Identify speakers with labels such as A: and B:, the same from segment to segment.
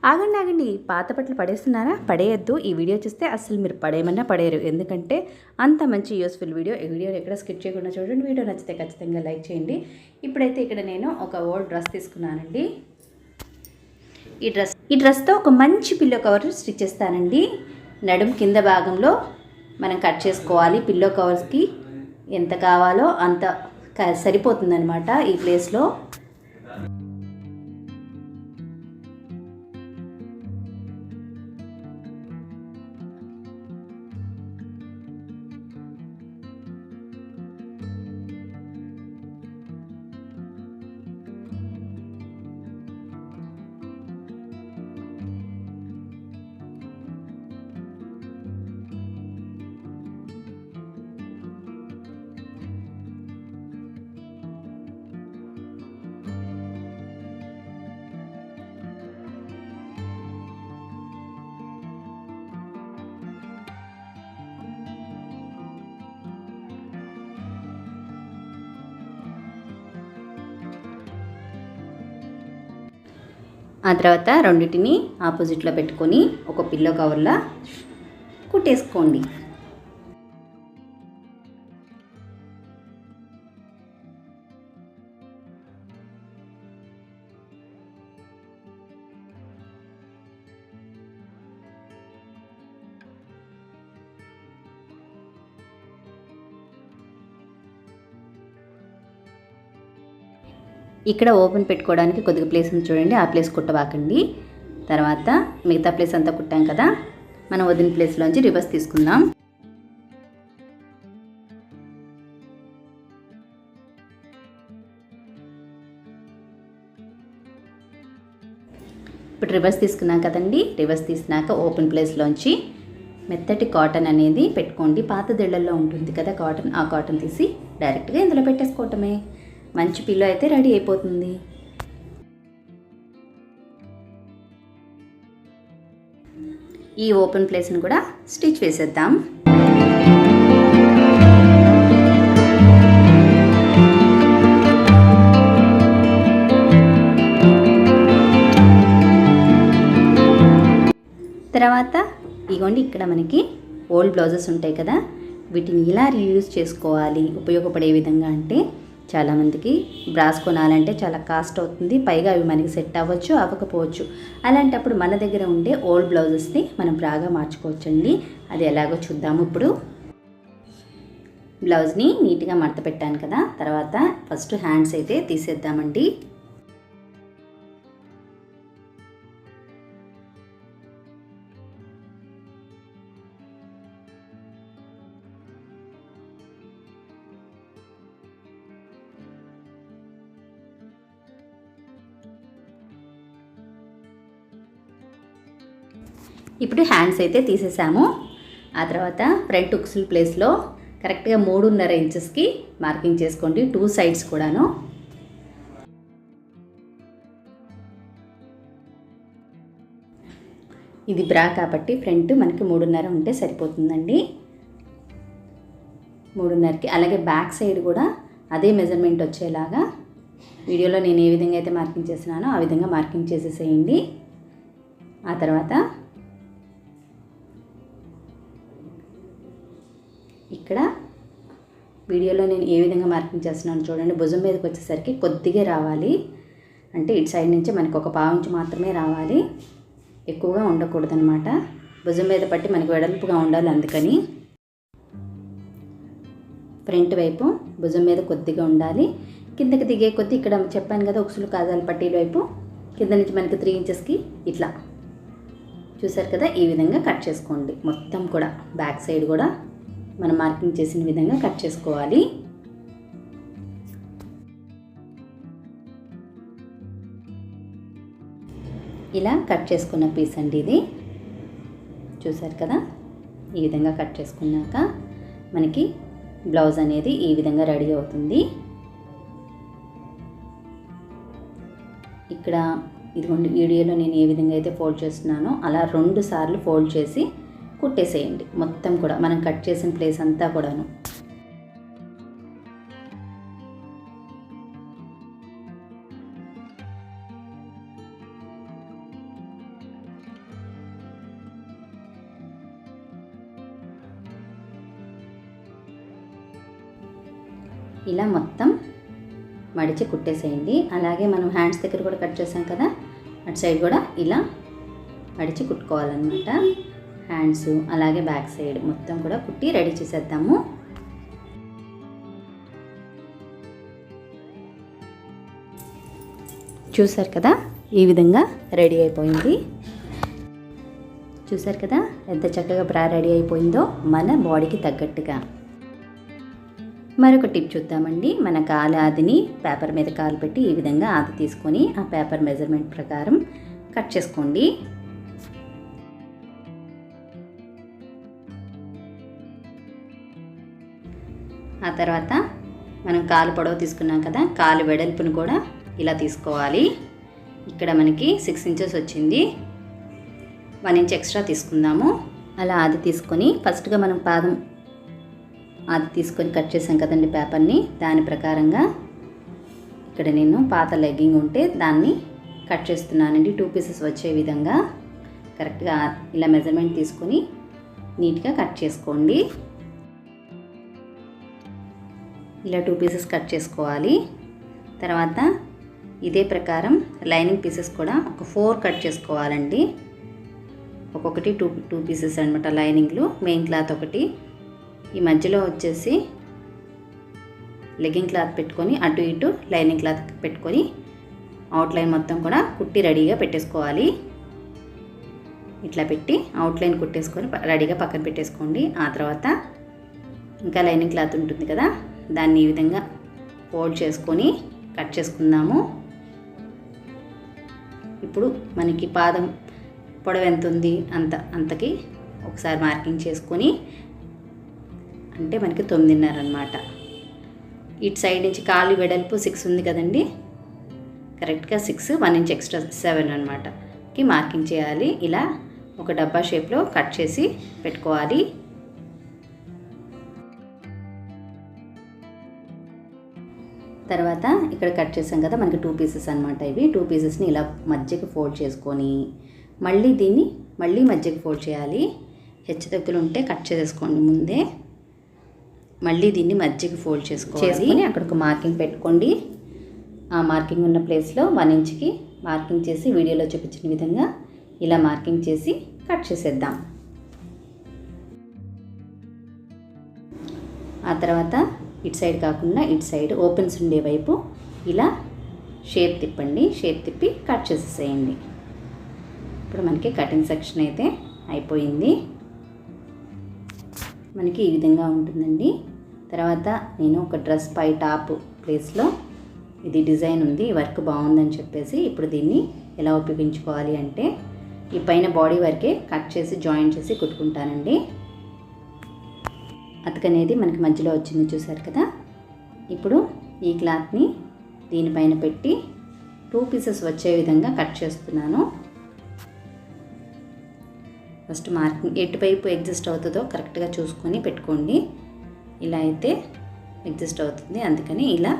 A: ఆగండి ఆగండి, పాత బట్టలు పడేస్తున్నారా? పడేయద్దు. ఈ వీడియో చూస్తే అసలు మీరు పడేయమన్నా పడేయరు, ఎందుకంటే అంత మంచి యూస్ఫుల్ వీడియో. ఈ వీడియోని ఎక్కడ స్కిప్ చేయకుండా చూడండి. వీడియో నచ్చితే ఖచ్చితంగా లైక్ చేయండి. ఇప్పుడైతే ఇక్కడ నేను ఒక ఓల్డ్ డ్రెస్ తీసుకున్నానండి. ఈ డ్రెస్తో ఒక మంచి పిల్లో కవర్ స్టిచ్ చేస్తానండి. నడుం కింద భాగంలో మనం కట్ చేసుకోవాలి. పిల్లో కవర్స్కి ఎంత కావాలో అంత సరిపోతుందన్నమాట ఈ ప్లేస్లో. ఆ తర్వాత రెండింటిని ఆపోజిట్లో పెట్టుకొని ఒక పిల్లో కవర్లా కుట్టేసుకోండి. ఇక్కడ ఓపెన్ పెట్టుకోవడానికి కొద్దిగా ప్లేస్ ఉంది చూడండి, ఆ ప్లేస్ కుట్టబాకండి. తర్వాత మిగతా ప్లేస్ అంతా కుట్టాం కదా, మనం వదిన ప్లేస్లోంచి రివర్స్ తీసుకుందాం. ఇప్పుడు రివర్స్ తీసుకున్నాం కదండి. రివర్స్ తీసినాక ఓపెన్ ప్లేస్లోంచి మెత్తటి కాటన్ అనేది పెట్టుకోండి. పాత దిళ్ళల్లో ఉంటుంది కదా కాటన్, ఆ కాటన్ తీసి డైరెక్ట్గా ఇందులో పెట్టేసుకోవటమే. మంచి పిల్లో అయితే రెడీ అయిపోతుంది. ఈ ఓపెన్ ప్లేస్ని కూడా స్టిచ్ వేసేద్దాం. తర్వాత ఇగోండి, ఇక్కడ మనకి ఓల్డ్ బ్లౌజెస్ ఉంటాయి కదా, వీటిని ఇలా రీయూజ్ చేసుకోవాలి ఉపయోగపడే విధంగా. అంటే చాలామందికి బ్రాస్ కొనాలంటే చాలా కాస్ట్ అవుతుంది, పైగా అవి మనకి సెట్ అవ్వచ్చు అవ్వకపోవచ్చు. అలాంటప్పుడు మన దగ్గర ఉండే ఓల్డ్ బ్లౌజెస్ని మనం బ్రాగా మార్చుకోవచ్చండి. అది ఎలాగో చూద్దాము. ఇప్పుడు బ్లౌజ్ని నీట్గా మడత పెట్టాను కదా, తర్వాత ఫస్ట్ హ్యాండ్స్ అయితే తీసేద్దామండి. ఇప్పుడు హ్యాండ్స్ అయితే తీసేసాము. ఆ తర్వాత ఫ్రంట్ ఉక్సుల ప్లేస్లో కరెక్ట్గా 3.5 ఇంచెస్కి మార్కింగ్ చేసుకోండి, 2 సైడ్స్ కూడాను. ఇది బ్రా కాబట్టి ఫ్రంట్ మనకి 3.5 ఉంటే సరిపోతుందండి. 3.5కి అలాగే బ్యాక్ సైడ్ కూడా అదే మెజర్మెంట్ వచ్చేలాగా వీడియోలో నేను ఏ విధంగా అయితే మార్కింగ్ చేస్తున్నానో ఆ విధంగా మార్కింగ్ చేసేసేయండి. ఆ తర్వాత ఇక్కడ వీడియోలో నేను ఏ విధంగా మార్కింగ్ చేస్తున్నాను చూడండి. భుజం మీదకి వచ్చేసరికి కొద్దిగా రావాలి, అంటే ఇటు సైడ్ నుంచి మనకు ఒక పావు ఇంచు మాత్రమే రావాలి, ఎక్కువగా ఉండకూడదనమాట. భుజం మీద పట్టి మనకి వెడల్పుగా ఉండాలి, అందుకని ఫ్రంట్ వైపు భుజం మీద కొద్దిగా ఉండాలి. కిందకి దిగే కొద్ది ఇక్కడ చెప్పాను కదా ఉక్సులు కాజాల పట్టీల వైపు కింద నుంచి మనకి 3 ఇంచెస్కి ఇట్లా చూసారు కదా, ఈ విధంగా కట్ చేసుకోండి. మొత్తం కూడా బ్యాక్ సైడ్ కూడా మనం మార్కింగ్ చేసిన విధంగా కట్ చేసుకోవాలి. ఇలా కట్ చేసుకున్న పీస్ అండి ఇది, చూసారు కదా. ఈ విధంగా కట్ చేసుకున్నాక మనకి బ్లౌజ్ అనేది ఈ విధంగా రెడీ అవుతుంది. ఇక్కడ ఇదిగోండి, వీడియోలో నేను ఏ విధంగా అయితే ఫోల్డ్ చేస్తున్నానో అలా 2 సార్లు ఫోల్డ్ చేసి కుట్టేసేయండి. మొత్తం కూడా మనం కట్ చేసిన ప్లేస్ అంతా కూడాను. ఇలా మొత్తం మడిచి కుట్టేసేయండి. అలాగే మనం హ్యాండ్స్ దగ్గర కూడా కట్ చేసాం కదా, అటు సైడ్ కూడా ఇలా మడిచి కుట్టుకోవాలన్నమాట. హ్యాండ్స్ అలాగే బ్యాక్ సైడ్ మొత్తం కూడా కుట్టి రెడీ చేసేద్దాము. చూసారు కదా, ఈ విధంగా రెడీ అయిపోయింది. చూసారు కదా ఎంత చక్కగా బ్రా రెడీ అయిపోయిందో మన బాడీకి తగ్గట్టుగా. మరొక టిప్ చూద్దామండి. మన కాలు ఆదిని పేపర్ మీద కాలు పెట్టి ఈ విధంగా ఆది తీసుకొని ఆ పేపర్ మెజర్మెంట్ ప్రకారం కట్ చేసుకోండి. ఆ తర్వాత మనం కాలు పొడవు తీసుకున్నాం కదా, కాలు వెడల్పును కూడా ఇలా తీసుకోవాలి. ఇక్కడ మనకి 6 ఇంచెస్ వచ్చింది, 1 ఇంచ్ ఎక్స్ట్రా తీసుకుందాము. అలా అది తీసుకొని ఫస్ట్గా మనం పాదం అది తీసుకొని కట్ చేసాం కదండి పేపర్ని, దాని ప్రకారంగా ఇక్కడ నేను పాత లెగ్గింగ్ ఉంటే దాన్ని కట్ చేస్తున్నానండి. 2 పీసెస్ వచ్చే విధంగా కరెక్ట్గా ఇలా మెజర్మెంట్ తీసుకొని నీట్గా కట్ చేసుకోండి. ఇలా 2 పీసెస్ కట్ చేసుకోవాలి. తర్వాత ఇదే ప్రకారం లైనింగ్ పీసెస్ కూడా ఒక 4 కట్ చేసుకోవాలండి. ఒక్కొక్కటి 2 పీసెస్ అనమాట లైనింగ్లు. మెయిన్ క్లాత్ ఒకటి, ఈ మధ్యలో వచ్చేసి లెగ్గింగ్ క్లాత్ పెట్టుకొని అటు ఇటు లైనింగ్ క్లాత్ పెట్టుకొని అవుట్లైన్ మొత్తం కూడా కుట్టి రెడీగా పెట్టేసుకోవాలి. ఇట్లా పెట్టి అవుట్లైన్ కుట్టేసుకొని రెడీగా పక్కన పెట్టేసుకోండి. ఆ తర్వాత ఇంకా లైనింగ్ క్లాత్ ఉంటుంది కదా, దాన్ని ఈ విధంగా ఫోల్డ్ చేసుకొని కట్ చేసుకుందాము. ఇప్పుడు మనకి పాదం పొడవు ఎంత ఉంది అంతకి ఒకసారి మార్కింగ్ చేసుకొని, అంటే మనకి 9.5 అన్నమాట. ఇటు సైడ్ నుంచి కాలు వెడల్పు 6 ఉంది కదండి, కరెక్ట్గా 6, 1 ఇంచ్ ఎక్స్ట్రా 7 అన్నమాటకి మార్కింగ్ చేయాలి. ఇలా ఒక డబ్బా షేప్లో కట్ చేసి పెట్టుకోవాలి. తర్వాత ఇక్కడ కట్ చేసాం కదా, మనకి 2 పీసెస్ అనమాట ఇవి. 2 పీసెస్ని ఇలా మధ్యకి ఫోల్డ్ చేసుకొని మళ్ళీ దీన్ని మధ్యకి ఫోల్డ్ చేయాలి. హెచ్చు తగ్గులు ఉంటే కట్ చేసేసుకోండి ముందే. మళ్ళీ దీన్ని మధ్యకి ఫోల్డ్ చేసుకొని అక్కడ ఒక మార్కింగ్ పెట్టుకోండి. ఆ మార్కింగ్ ఉన్న ప్లేస్లో 1 ఇంచ్కి మార్కింగ్ చేసి వీడియోలో చూపించిన విధంగా ఇలా మార్కింగ్ చేసి కట్ చేసేద్దాం. ఆ తర్వాత ఇటు సైడ్ కాకుండా ఇటు సైడ్ ఓపెన్స్ ఉండే వైపు ఇలా షేప్ తిప్పండి. షేప్ తిప్పి కట్ చేసేసేయండి. ఇప్పుడు మనకి కటింగ్ సెక్షన్ అయితే అయిపోయింది. మనకి ఈ విధంగా ఉంటుందండి. తర్వాత నేను ఒక డ్రెస్ పై టాప్ ప్లేస్లో ఇది డిజైన్ ఉంది, వర్క్ బాగుందని చెప్పేసి ఇప్పుడు దీన్ని ఎలా ఉపయోగించుకోవాలి అంటే ఈ పైన బాడీ వరకే కట్ చేసి జాయిన్ చేసి కుట్టుకుంటానండి. అతకనేది మనకి మధ్యలో వచ్చింది చూసారు కదా. ఇప్పుడు ఈ క్లాత్ని దీనిపైన పెట్టి 2 పీసెస్ వచ్చే విధంగా కట్ చేస్తున్నాను. ఫస్ట్ మార్కింగ్ ఎటువైపు అడ్జస్ట్ అవుతుందో కరెక్ట్గా చూసుకొని పెట్టుకోండి. ఇలా అయితే అడ్జస్ట్ అవుతుంది, అందుకని ఇలా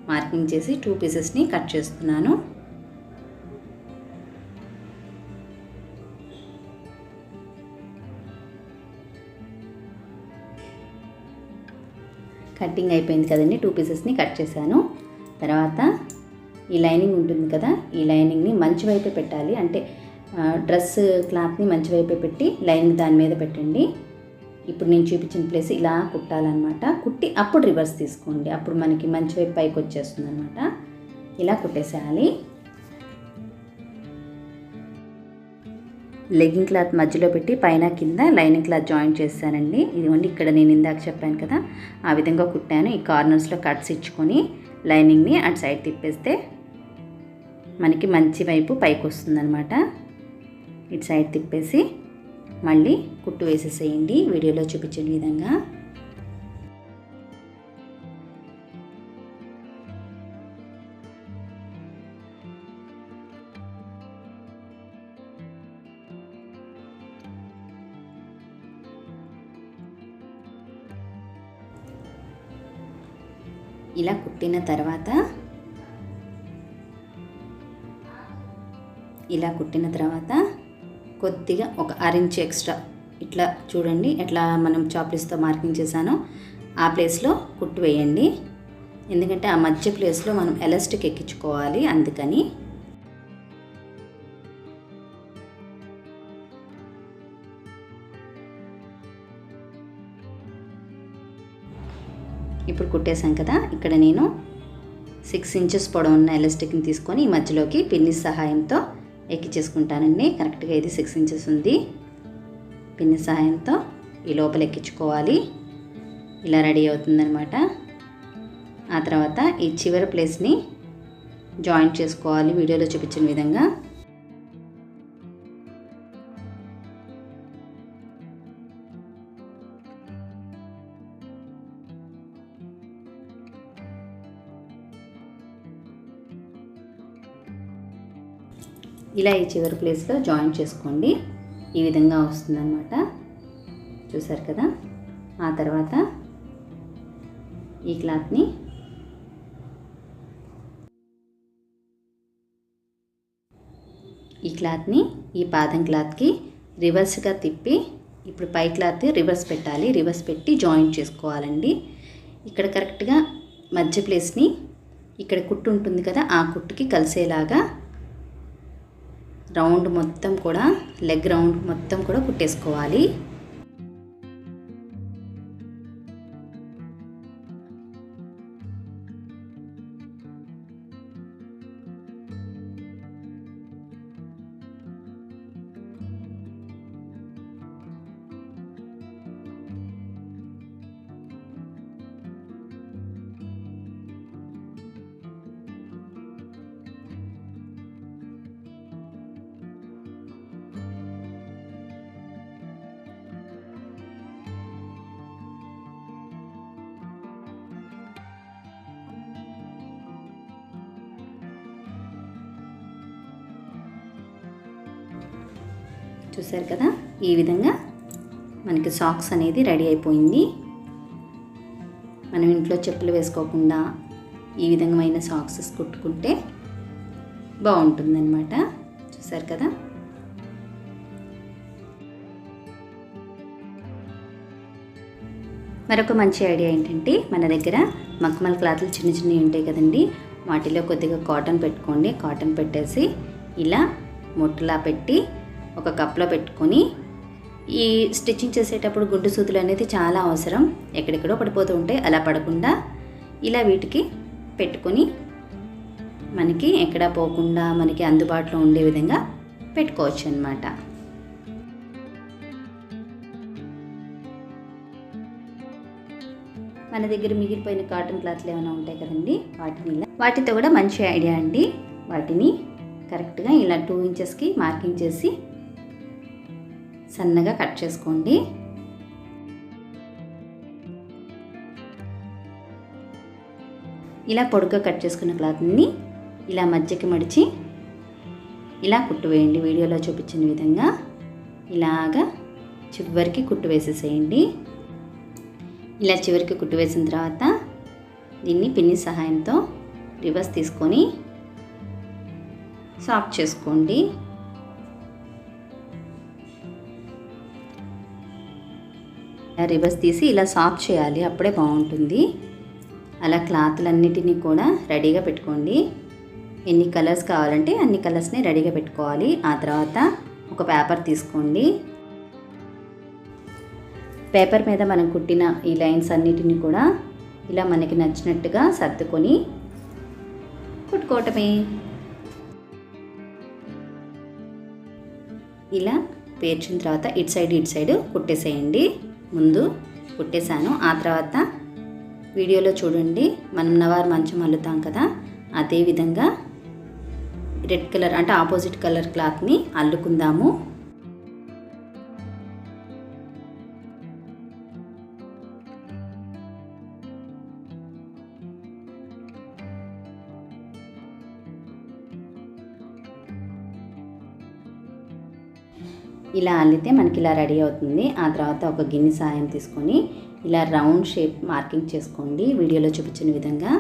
A: మార్కింగ్ చేసి 2 పీసెస్ని కట్ చేస్తున్నాను. కటింగ్ అయిపోయింది కదండి, 2 పీసెస్ని కట్ చేశాను. తర్వాత ఈ లైనింగ్ ఉంటుంది కదా, ఈ లైనింగ్ని మంచి వైపే పెట్టాలి. అంటే డ్రెస్ క్లాత్ని మంచి వైపే పెట్టి లైనింగ్ దాని మీద పెట్టండి. ఇప్పుడు నేను చూపించిన ప్లేస్ ఇలా కుట్టాలన్నమాట. కుట్టి అప్పుడు రివర్స్ తీసుకోండి, అప్పుడు మనకి మంచి వైపు పైకి వచ్చేస్తుంది అనమాట. ఇలా కుట్టేసేయాలి. లెగ్గింగ్ క్లాత్ మధ్యలో పెట్టి పైన కింద లైనింగ్ క్లాత్ జాయింట్ చేశానండి. ఇదిగోండి ఇక్కడ నేను ఇందాక చెప్పాను కదా, ఆ విధంగా కుట్టాను. ఈ కార్నర్స్లో కట్స్ ఇచ్చుకొని లైనింగ్ని అటు సైడ్ తిప్పేస్తే మనకి మంచి వైపు పైకి వస్తుందన్నమాట. ఇటు సైడ్ తిప్పేసి మళ్ళీ కుట్టు వేసేసేయండి వీడియోలో చూపించిన విధంగా. ఇలా కుట్టిన తర్వాత కొద్దిగా ఒక 1 ఇంచ్ ఎక్స్ట్రా ఇట్లా చూడండి, ఎట్లా మనం చాప్లిస్తో మార్కింగ్ చేశానో ఆ ప్లేస్లో కుట్టు వేయండి. ఎందుకంటే ఆ మధ్య ప్లేస్లో మనం ఎలాస్టిక్ ఎక్కించుకోవాలి, అందుకని. ఇప్పుడు కుట్టేసాం కదా, ఇక్కడ నేను 6 ఇంచెస్ పొడవున్న ఎలాస్టిక్ని తీసుకొని ఈ మధ్యలోకి పిన్ని సహాయంతో ఎక్కించేసుకుంటానండి. కరెక్ట్గా ఇది 6 ఇంచెస్ ఉంది. పిన్ని సహాయంతో ఈ లోపల ఎక్కించుకోవాలి. ఇలా రెడీ అవుతుందన్నమాట. ఆ తర్వాత ఈ చివరి ప్లేస్ని జాయింట్ చేసుకోవాలి వీడియోలో చూపించిన విధంగా. ఇలా ఈ చివరి ప్లేస్లో జాయింట్ చేసుకోండి. ఈ విధంగా వస్తుందన్నమాట. చూసారు కదా. ఆ తర్వాత ఈ క్లాత్ని ఈ పాదం క్లాత్కి రివర్స్గా తిప్పి, ఇప్పుడు పై క్లాత్ రివర్స్ పెట్టాలి. రివర్స్ పెట్టి జాయింట్ చేసుకోవాలండి. ఇక్కడ కరెక్ట్గా మధ్య ప్లేస్ని ఇక్కడ కుట్టు ఉంటుంది కదా, ఆ కుట్టుకి కలిసేలాగా రౌండ్ మొత్తం కూడా, లెగ్ రౌండ్ మొత్తం కూడా కుట్టేసుకోవాలి. చూసారు కదా. ఈ విధంగా మనకి సాక్స్ అనేది రెడీ అయిపోయింది. మనం ఇంట్లో చెప్పులు వేసుకోకుండా ఈ విధమైన సాక్సెస్ కుట్టుకుంటే బాగుంటుందన్నమాట. చూసారు కదా. మరొక మంచి ఐడియా ఏంటంటే, మన దగ్గర మఖమల్ క్లాత్లు చిన్న చిన్నవి ఉంటాయి కదండి, వాటిలో కొద్దిగా కాటన్ పెట్టుకోండి. కాటన్ పెట్టేసి ఇలా ముట్టలా పెట్టి ఒక కప్లో పెట్టుకొని, ఈ స్టిచ్చింగ్ చేసేటప్పుడు గుండు సూదులు అనేది చాలా అవసరం, ఎక్కడెక్కడో పడిపోతూ ఉంటాయి. అలా పడకుండా ఇలా వీటికి పెట్టుకొని మనకి ఎక్కడా పోకుండా మనకి అందుబాటులో ఉండే విధంగా పెట్టుకోవచ్చు అన్నమాట. మన దగ్గర మిగిలిపోయిన కాటన్ క్లాత్లు ఏమైనా ఉంటాయి కదండి, వాటితో కూడా మంచి ఐడియా అండి. వాటిని కరెక్ట్గా ఇలా 2 ఇంచెస్కి మార్కింగ్ చేసి సన్నగా కట్ చేసుకోండి. ఇలా పొడుగ్గా కట్ చేసుకున్న క్లాత్ని ఇలా మధ్యకి మడిచి ఇలా కుట్టు వేయండి. వీడియోలో చూపించిన విధంగా ఇలాగా చివరికి కుట్టు వేసేసేయండి. ఇలా చివరికి కుట్టు వేసిన తర్వాత దీన్ని పిన్ని సహాయంతో రివర్స్ తీసుకొని సాఫ్ చేసుకోండి. రివర్స్ తీసి ఇలా సాఫ్ చేయాలి, అప్పుడే బాగుంటుంది. అలా క్లాత్లన్నిటినీ కూడా రెడీగా పెట్టుకోండి. ఎన్ని కలర్స్ కావాలంటే అన్ని కలర్స్ని రెడీగా పెట్టుకోవాలి. ఆ తర్వాత ఒక పేపర్ తీసుకోండి. పేపర్ మీద మనం కుట్టిన ఈ లైన్స్ అన్నిటిని కూడా ఇలా మనకి నచ్చినట్టుగా సర్దుకొని కుట్టుకోవటమే. ఇలా పేర్చిన తర్వాత ఇటు సైడ్ కుట్టేసేయండి. ముందు కుట్టేశాను. ఆ తర్వాత వీడియోలో చూడండి, మనం నవారు మంచం అల్లుతాం కదా, అదే విధంగా రెడ్ కలర్ అంటే ఆపోజిట్ కలర్ క్లాత్ని అల్లుకుందాము. ఇలా అల్లితే మనకి ఇలా రెడీ అవుతుంది. ఆ తర్వాత ఒక గిన్నె సాయం తీసుకొని ఇలా రౌండ్ షేప్ మార్కింగ్ చేసుకోండి వీడియోలో చూపించిన విధంగా.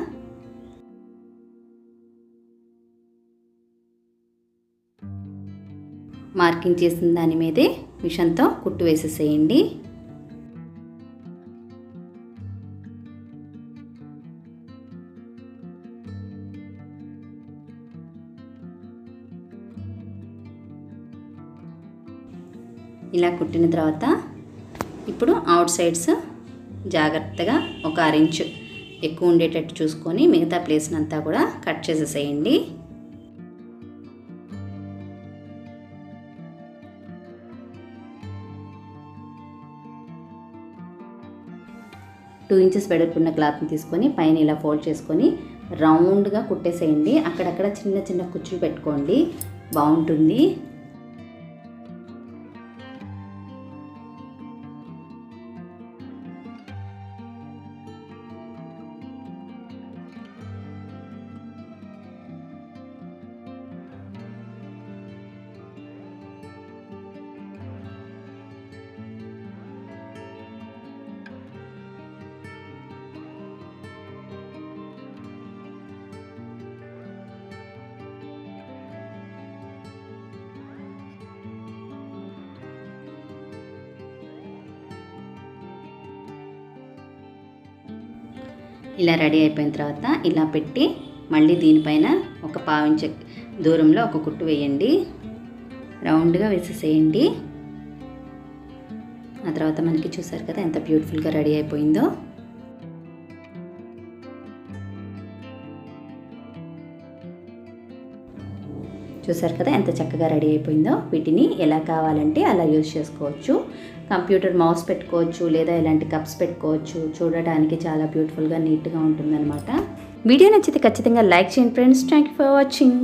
A: మార్కింగ్ చేసిన దాని మీదే మిషన్తో కుట్టు వేసేసేయండి. ఇలా కుట్టిన తర్వాత ఇప్పుడు అవుట్ సైడ్స్ జాగ్రత్తగా ఒక 1/2 ఇంచు ఎక్కువ ఉండేటట్టు చూసుకొని మిగతా ప్లేస్ని అంతా కూడా కట్ చేసేసేయండి. టూ ఇంచెస్ వెడల్పున్న క్లాత్ని తీసుకొని పైన ఇలా ఫోల్డ్ చేసుకొని రౌండ్గా కుట్టేసేయండి. అక్కడక్కడ చిన్న చిన్న కుచ్చులు పెట్టుకోండి, బాగుంటుంది. ఇలా రెడీ అయిపోయిన తర్వాత ఇలా పెట్టి మళ్ళీ దీనిపైన ఒక 1/2 ఇంచు దూరంలో ఒక కుట్టు వేయండి, రౌండ్గా వేసేసేయండి. ఆ తర్వాత మనకి చూసారు కదా ఎంత బ్యూటిఫుల్గా రెడీ అయిపోయిందో. చూసారు కదా ఎంత చక్కగా రెడీ అయిపోయిందో. వీటిని ఎలా కావాలంటే అలా యూజ్ చేసుకోవచ్చు. కంప్యూటర్ మౌస్ పెట్టుకోవచ్చు, లేదా ఇలాంటి కప్స్ పెట్టుకోవచ్చు. చూడడానికి చాలా బ్యూటిఫుల్గా నీట్గా ఉంటుందన్నమాట. వీడియో నచ్చితే ఖచ్చితంగా లైక్ చేయండి friends. Thank you for watching.